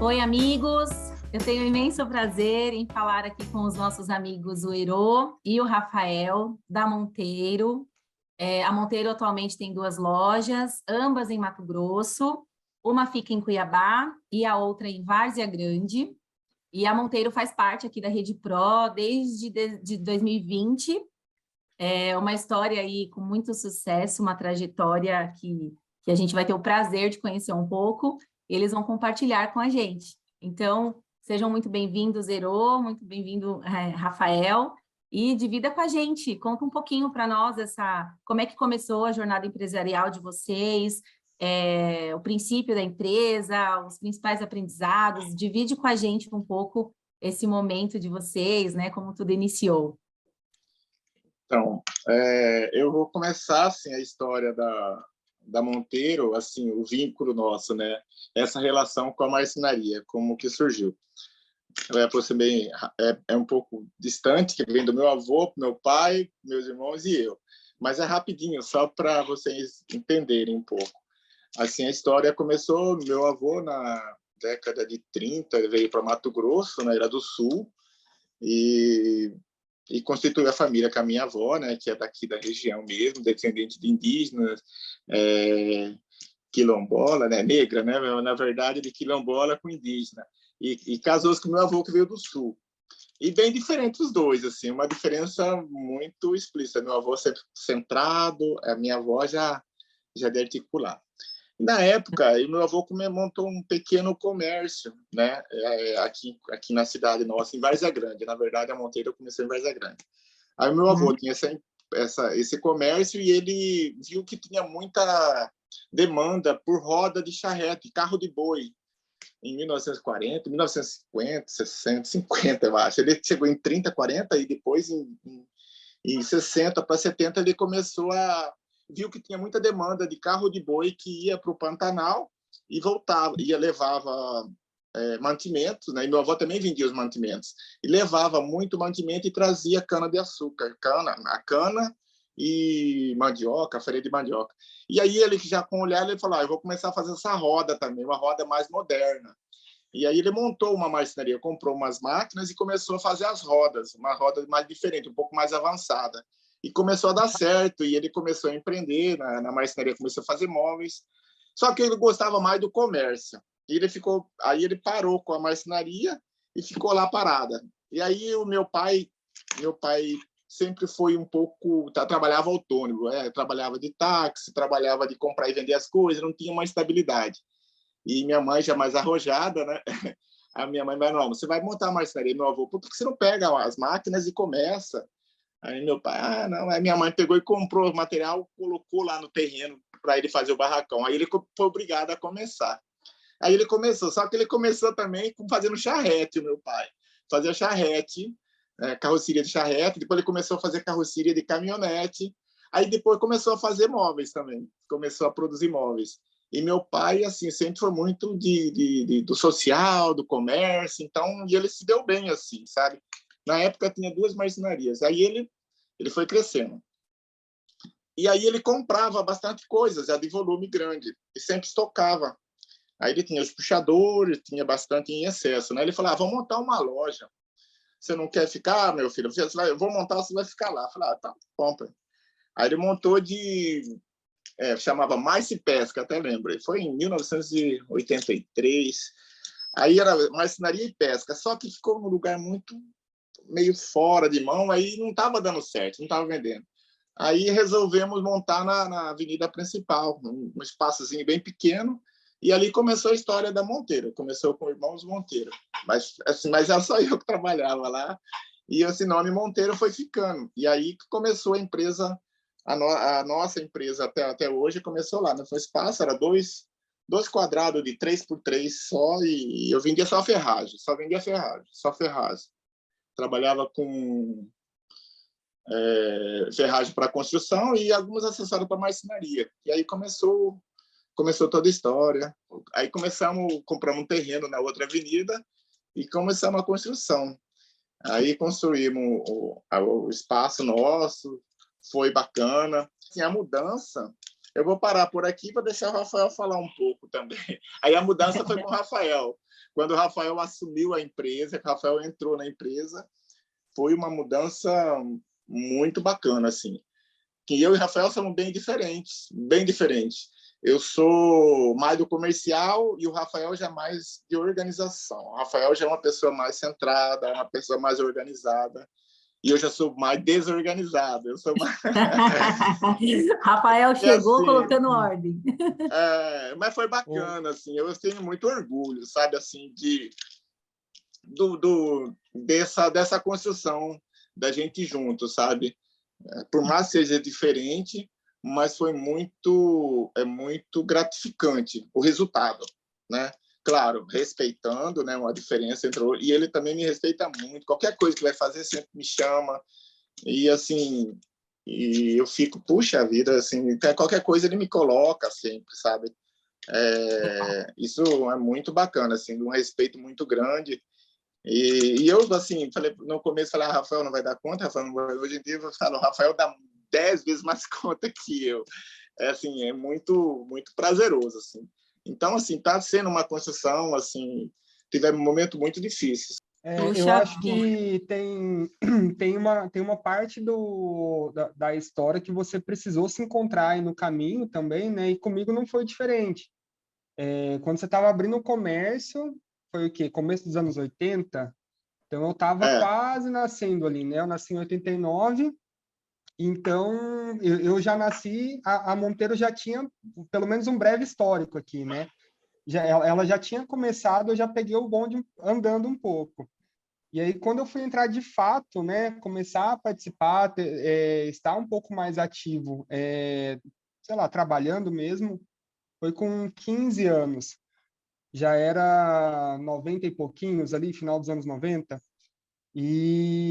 Oi, amigos! Eu tenho um imenso prazer em falar aqui com os nossos amigos, o Herô e o Rafael, da Monteiro. A Monteiro atualmente tem 2 lojas, ambas em Mato Grosso. Uma fica em Cuiabá e a outra em Várzea Grande. E a Monteiro faz parte aqui da Rede Pro desde de 2020. É uma história aí com muito sucesso, uma trajetória que a gente vai ter o prazer de conhecer um pouco. Eles vão compartilhar com a gente. Então, sejam muito bem-vindos, Herô, muito bem-vindo, Rafael, e divida com a gente, conta um pouquinho para nós como é que começou a jornada empresarial de vocês, o princípio da empresa, os principais aprendizados, divide com a gente um pouco esse momento de vocês, né, como tudo iniciou. Então, eu vou começar assim a história da Monteiro, assim, o vínculo nosso, né? Essa relação com a marcenaria, como que surgiu. Você bem é um pouco distante, que vem do meu avô, meu pai, meus irmãos e eu. Mas é rapidinho, só para vocês entenderem um pouco. Assim, a história começou, meu avô na década de 30, veio para Mato Grosso, na Ilha do Sul, e constituiu a família com a minha avó, né, que é daqui da região mesmo, descendente de indígenas, quilombola, né, negra, né, na verdade, de quilombola com indígena. E casou-se com meu avô, que veio do Sul. E bem diferente os dois, assim, uma diferença muito explícita. Meu avô sempre centrado, a minha avó já de articular. Na época, meu avô montou um pequeno comércio, né, aqui na cidade nossa, em Várzea Grande. Na verdade, a Monteiro começou em Várzea Grande. Aí meu avô tinha esse comércio e ele viu que tinha muita demanda por roda de charrete, carro de boi, em 1940, 1950, 60, 50, eu acho. Ele chegou em 30, 40 e depois em 60 para 70 ele viu que tinha muita demanda de carro de boi que ia para o Pantanal e voltava, levava mantimentos, né? E meu avô também vendia os mantimentos. E levava muito mantimento e trazia cana-de-açúcar, a cana e mandioca, farinha de mandioca. E aí ele, já com o olhar, ele falou, eu vou começar a fazer essa roda também, uma roda mais moderna. E aí ele montou uma marcenaria, comprou umas máquinas e começou a fazer as rodas, uma roda mais diferente, um pouco mais avançada. E começou a dar certo, e ele começou a empreender na marcenaria, começou a fazer móveis. Só que ele gostava mais do comércio. E aí ele parou com a marcenaria e ficou lá parada. E aí o meu pai sempre foi um pouco, trabalhava autônomo, trabalhava de táxi, trabalhava de comprar e vender as coisas, não tinha uma estabilidade. E minha mãe, já mais arrojada, né? A minha mãe, mas não, você vai montar a marcenaria, meu avô, por que você não pega as máquinas e começa? Aí meu pai, não. Aí minha mãe pegou e comprou o material, colocou lá no terreno para ele fazer o barracão. Aí ele foi obrigado a começar. Aí ele começou, só que ele começou também fazendo charrete, o meu pai. Fazia charrete, carroceria de charrete, depois ele começou a fazer carroceria de caminhonete, aí depois começou a fazer móveis também, começou a produzir móveis. E meu pai, assim, sempre foi muito do social, do comércio, então, e ele se deu bem, assim, sabe? Na época tinha 2 marcenarias, aí ele foi crescendo. E aí ele comprava bastante coisas, já de volume grande, e sempre estocava. Aí ele tinha os puxadores, tinha bastante em excesso, né? Ele falou, vamos montar uma loja. Você não quer ficar, meu filho? Eu vou montar, você vai ficar lá. Eu falei, tá, compra. Aí ele montou chamava Mais Pesca, até lembro. Foi em 1983. Aí era marcenaria e pesca, só que ficou num lugar muito meio fora de mão, aí não estava dando certo, não estava vendendo. Aí resolvemos montar na avenida principal, um espaçozinho bem pequeno, e ali começou a história da Monteiro. Começou com Irmãos Monteiro, mas era só eu que trabalhava lá, e esse nome Monteiro foi ficando. E aí começou a empresa, a nossa empresa até hoje começou lá. Foi espaço, era dois quadrados de 3x3 só, e eu vendia só ferragem, só ferragem. Trabalhava com ferragem para construção e alguns acessórios para marcenaria. E aí começou toda a história. Aí compramos um terreno na outra avenida e começamos a construção. Aí construímos o espaço nosso, foi bacana. Assim, a mudança, eu vou parar por aqui para deixar o Rafael falar um pouco também. Aí a mudança foi com o Rafael. quando o Rafael assumiu a empresa, que o Rafael entrou na empresa, foi uma mudança muito bacana, assim. Que eu e o Rafael somos bem diferentes, bem diferentes. Eu sou mais do comercial e o Rafael já é mais de organização. O Rafael já é uma pessoa mais centrada, uma pessoa mais organizada. E eu já sou mais desorganizado. Eu sou mais... Rafael E chegou assim, colocando ordem. mas foi bacana, assim. Eu tenho muito orgulho, sabe, assim, dessa construção da gente junto, sabe? Por mais que seja diferente, mas foi muito gratificante o resultado, né? Claro, respeitando, né, uma diferença entre o... E ele também me respeita muito. Qualquer coisa que vai fazer sempre me chama. E assim, e eu fico, puxa vida, assim, qualquer coisa ele me coloca sempre, sabe? Isso é muito bacana, assim, um respeito muito grande. E eu, assim, falei, no começo, falei, Rafael não vai dar conta, Rafael não vai... Hoje em dia eu falo, Rafael dá 10 vezes mais conta que eu. Assim, é muito prazeroso, assim. Então, assim, está sendo uma construção, assim, tivemos momentos muito difíceis. Eu Puxa acho vida. que tem uma parte da história que você precisou se encontrar aí no caminho também, né? E comigo não foi diferente. Quando você estava abrindo o comércio, foi o quê? Começo dos anos 80. Então, eu estava quase nascendo ali, né? Eu nasci em 89, então eu já nasci, a Monteiro já tinha pelo menos um breve histórico aqui, né? Ela já tinha começado, eu já peguei o bonde andando um pouco. E aí, quando eu fui entrar de fato, né, começar a participar, estar um pouco mais ativo, sei lá, trabalhando mesmo, foi com 15 anos. Já era 90 e pouquinhos ali, final dos anos 90.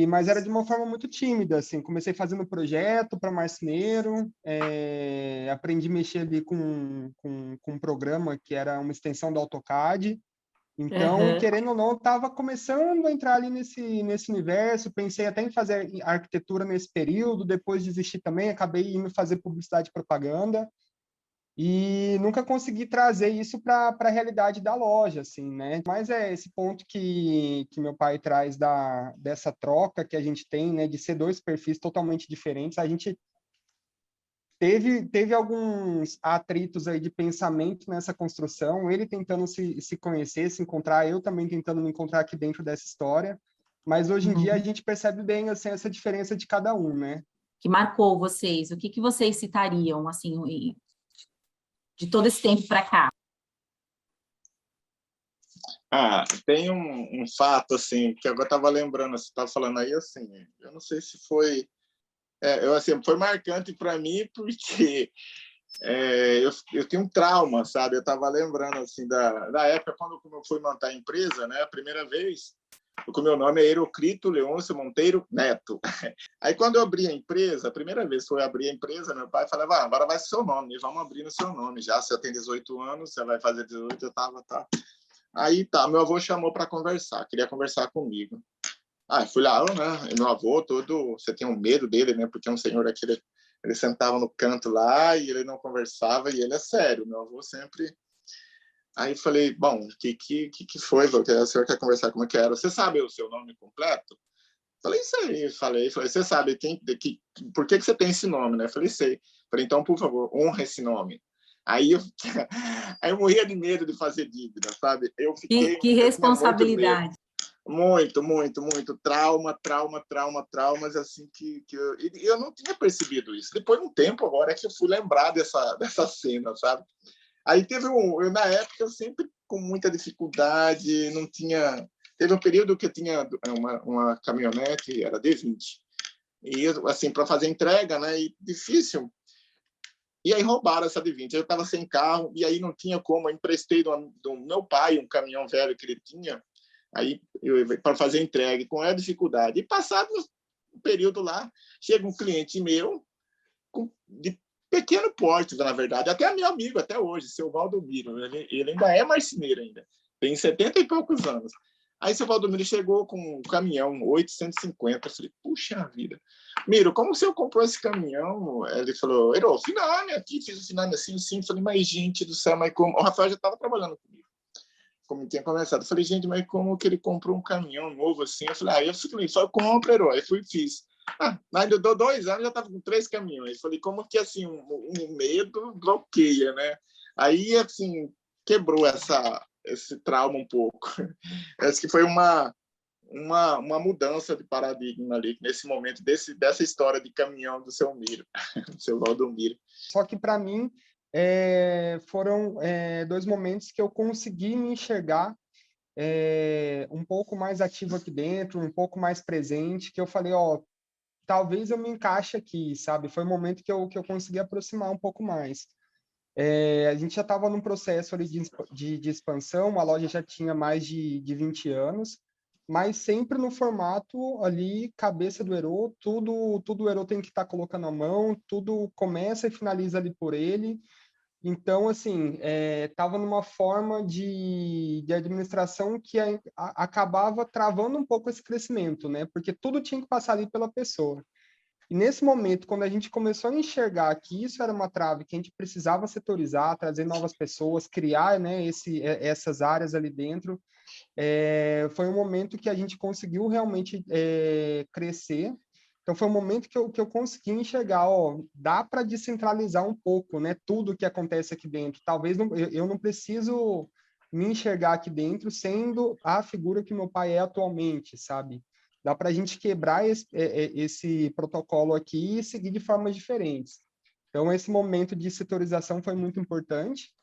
Mas era de uma forma muito tímida, assim. Comecei fazendo projeto para marceneiro, aprendi a mexer ali com um programa que era uma extensão do AutoCAD. Então, Uhum. querendo ou não, eu estava começando a entrar ali nesse universo. Pensei até em fazer arquitetura nesse período, depois desisti também, acabei indo fazer publicidade e propaganda. E nunca consegui trazer isso para a realidade da loja, assim, né? Mas é esse ponto que meu pai traz dessa troca que a gente tem, né? De ser dois perfis totalmente diferentes. A gente teve alguns atritos aí de pensamento nessa construção, ele tentando se conhecer, se encontrar, eu também tentando me encontrar aqui dentro dessa história. Mas hoje em dia a Uhum. gente percebe bem assim, essa diferença de cada um, né? Que marcou vocês? O que vocês citariam, assim, de todo esse tempo para cá? Tem um fato, assim, que agora estava lembrando, você estava falando aí, assim, eu não sei se foi... assim, foi marcante para mim porque eu tenho um trauma, sabe? Eu estava lembrando, assim, da época quando eu fui montar a empresa, né? A primeira vez, o meu nome é Herocrito Leôncio Monteiro Neto. Aí, quando eu abri a empresa, a primeira vez que eu abri a empresa, meu pai falava, agora vai ser seu nome, vamos abrir no seu nome. Já você tem 18 anos, você vai fazer 18, eu estava, tá. Aí, tá, meu avô chamou para conversar, queria conversar comigo. Fui lá, né? Meu avô todo, você tem um medo dele, né? Porque é um senhor aqui, ele sentava no canto lá e ele não conversava, e ele é sério, meu avô sempre... Aí falei, bom, o que foi? O senhor quer conversar como é que era? Você sabe o seu nome completo? Falei, isso aí. Falei, você sabe por que você tem esse nome, né? Falei, sei. Falei, então, por favor, honra esse nome. Aí eu, aí eu morria de medo de fazer dívida, sabe? Eu Que tinha muito medo. responsabilidade. Muito traumas, assim, que eu não tinha percebido isso. Depois de um tempo, agora é que eu fui lembrar dessa cena, sabe? Aí eu na época, eu sempre com muita dificuldade, não tinha... Teve um período que eu tinha uma caminhonete, era D20, e assim, para fazer entrega, né, e difícil. E aí roubaram essa D20, eu estava sem carro, e aí não tinha como, eu emprestei do meu pai um caminhão velho que ele tinha, aí para fazer entrega, com a dificuldade. E passado um período lá, chega um cliente meu, de pequeno porte, na verdade, até meu amigo até hoje, seu Valdomiro, ele ainda é marceneiro ainda, tem 70 e poucos anos. Aí seu Valdomiro chegou com um caminhão 850, eu falei, puxa vida, Miro, como o senhor comprou esse caminhão? Ele falou, finame aqui, fiz o finame assim, sim. Falei, mas gente do céu, mas como? O Rafael já estava trabalhando comigo. como tinha começado. Eu falei, gente, mas como que ele comprou um caminhão novo assim? Eu falei, eu falei, só compra, herói. Aí fui e fiz. Ainda deu 2 anos, já estava com 3 caminhões. Eu falei, como que assim, um medo bloqueia, né? Aí, assim, quebrou esse trauma um pouco. Acho que foi uma mudança de paradigma ali, nesse momento, dessa história de caminhão do seu Miro, do seu Valdomiro. Só que, para mim, foram 2 momentos que eu consegui me enxergar um pouco mais ativo aqui dentro, um pouco mais presente, que eu falei, talvez eu me encaixe aqui, sabe? Foi um momento que eu consegui aproximar um pouco mais. A gente já estava num processo ali de expansão, a loja já tinha mais de 20 anos, mas sempre no formato ali, cabeça do Herô, tudo o Herô tem que estar colocando a mão, tudo começa e finaliza ali por ele. Então, assim, estava numa forma de administração que acabava travando um pouco esse crescimento, né? Porque tudo tinha que passar ali pela pessoa. E nesse momento, quando a gente começou a enxergar que isso era uma trave, que a gente precisava setorizar, trazer novas pessoas, criar, né, essas áreas ali dentro, foi um momento que a gente conseguiu realmente crescer. Então, foi um momento que eu consegui enxergar, dá para descentralizar um pouco, né, tudo que acontece aqui dentro. Talvez eu não preciso me enxergar aqui dentro sendo a figura que meu pai é atualmente, sabe? Dá para a gente quebrar esse protocolo aqui e seguir de formas diferentes. Então, esse momento de setorização foi muito importante.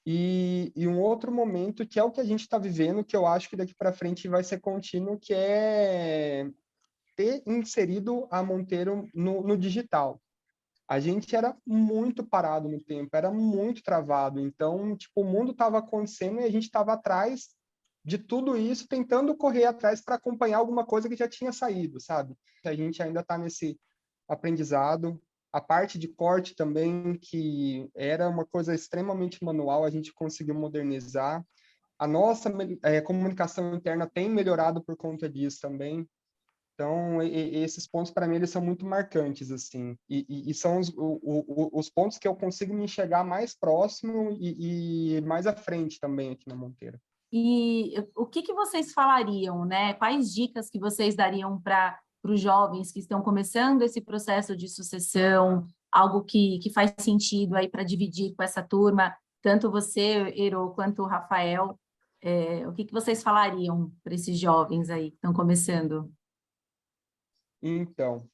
E um outro momento, que é o que a gente está vivendo, que eu acho que daqui para frente vai ser contínuo, que é ter inserido a Monteiro no digital. A gente era muito parado no tempo, era muito travado. Então, tipo, o mundo estava acontecendo e a gente estava atrás de tudo isso, tentando correr atrás para acompanhar alguma coisa que já tinha saído, sabe? A gente ainda está nesse aprendizado. A parte de corte também, que era uma coisa extremamente manual, a gente conseguiu modernizar. A nossa comunicação interna tem melhorado por conta disso também. Então, esses pontos, para mim, eles são muito marcantes, assim. E são os pontos que eu consigo me enxergar mais próximo e mais à frente também aqui na Monteiro. E o que vocês falariam, né? Quais dicas que vocês dariam para os jovens que estão começando esse processo de sucessão, algo que faz sentido aí para dividir com essa turma, tanto você, Herô, quanto o Rafael, o que vocês falariam para esses jovens aí que estão começando? Então,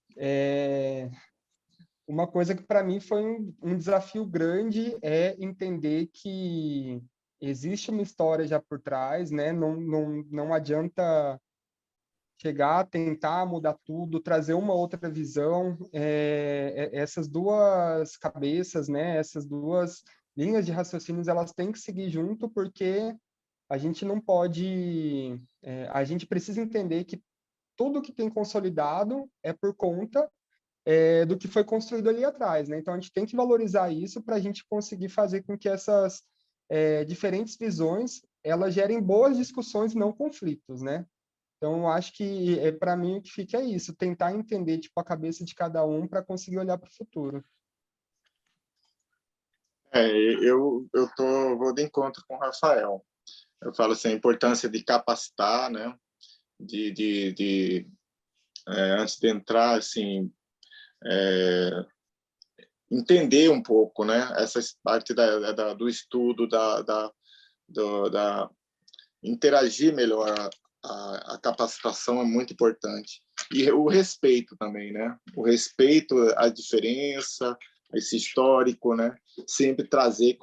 uma coisa que para mim foi um desafio grande é entender que existe uma história já por trás, né? Não adianta chegar, tentar mudar tudo, trazer uma outra visão. Essas duas cabeças, né? Essas duas linhas de raciocínios, elas têm que seguir junto, porque a gente não pode... a gente precisa entender que tudo que tem consolidado é por conta do que foi construído ali atrás, né? Então, a gente tem que valorizar isso para a gente conseguir fazer com que essas diferentes visões elas gerem boas discussões, não conflitos, né? Então, eu acho que, para mim, o que fica é isso, tentar entender tipo, a cabeça de cada um para conseguir olhar para o futuro. Vou de encontro com o Rafael. Eu falo assim, a importância de capacitar, né? Antes de entrar, assim, entender um pouco, né? Essa parte do estudo, interagir melhor. A capacitação é muito importante. E o respeito também, né? O respeito à diferença, esse histórico, né? Sempre trazer,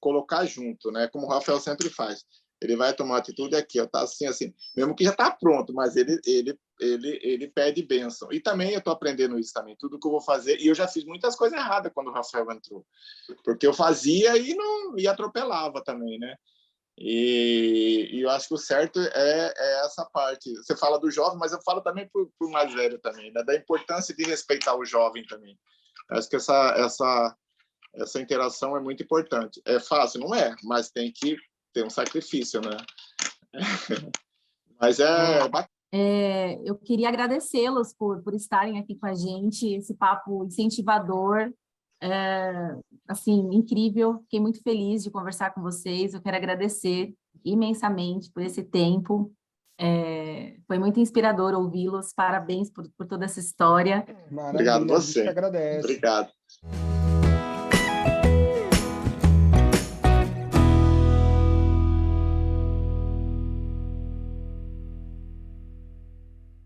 colocar junto, né? Como o Rafael sempre faz. Ele vai tomar atitude aqui, ó, tá assim, mesmo que já tá pronto, mas ele pede bênção. E também eu tô aprendendo isso também, tudo que eu vou fazer. E eu já fiz muitas coisas erradas quando o Rafael entrou, porque eu fazia e atropelava também, né? E eu acho que o certo é essa parte. Você fala do jovem, mas eu falo também para o mais velho também, né? Da importância de respeitar o jovem também. Acho que essa interação é muito importante. É fácil? Não é, mas tem que ter um sacrifício, né? Mas é bacana. Eu queria agradecê-los por estarem aqui com a gente, esse papo incentivador, assim, incrível. Fiquei muito feliz de conversar com vocês. Eu quero agradecer imensamente por esse tempo. Foi muito inspirador ouvi-los. Parabéns por toda essa história. Maravilha, Obrigado a gente que você. agradece. Obrigado.